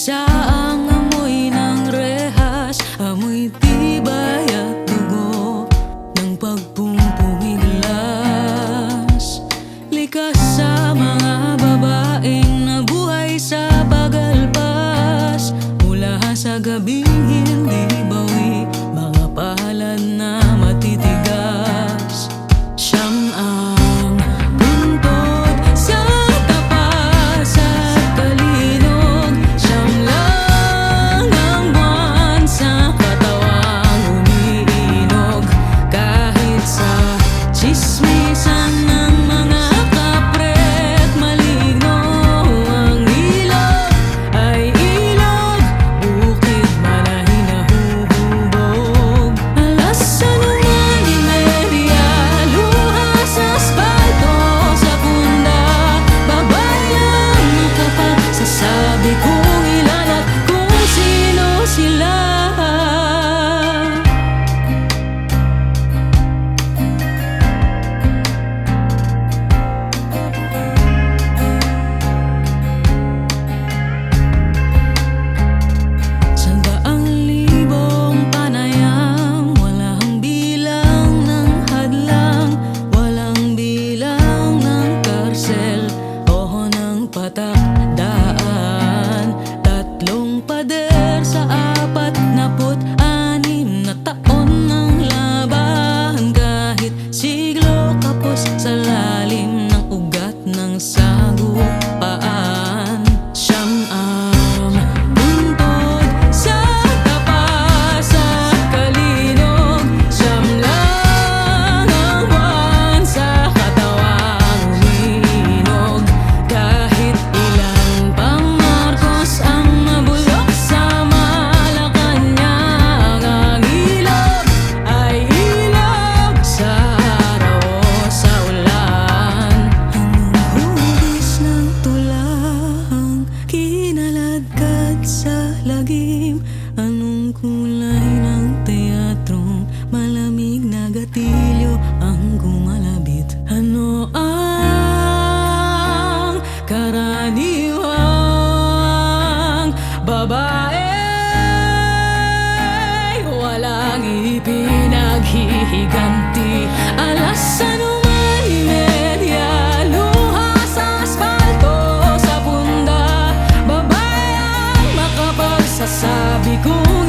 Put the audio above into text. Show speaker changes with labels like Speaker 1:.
Speaker 1: Siya ang amoy ng rehas, amoy tibay at dugo ng pagpumpunging glass. Likas sa mga babaeng nabuhay sa pagalpas, mula sa gabing hindi bawi, mga palad na matitigas. Siyang ang buntot sa tapas at kalinog, siyang lang ang buwan sa katawang umiinog. Kahit sa tsismisan ng mga kapret maligno, ang ilog ay ilog, bukid man ay nahuhubog. Alas anuman inerya, luha sa asfalto, sa punda, babayan kapag sasabi kung ilan at kung sino sila. Sa daang libong panayam, walang bilang ng hadlang, walang bilang ng karsel o ng patakdaan. Tatlong pader sa 46 na taon ng laban, kahit siglo kapos sa lalim ng ugat ng sagupaan. Siyang ang buntod sa tapas at kalinog, siyang lang ang buwan sa katawang umiinog. Kahit ilang pang Marcos ang mabulok sa Malacanang, ang ilog ay ilog sa araw o sa ulan. Anong hugis ng tulang kinaladkad sa lagim? Anong kulay ng teatrong malamig na gatilyo ang gumalabit? Ano ang karaniwang babae? Walang ipinaghihiganti. Alas anuman inerya, luha sa asfalto, sa punda, babae ang makapagsasabi kung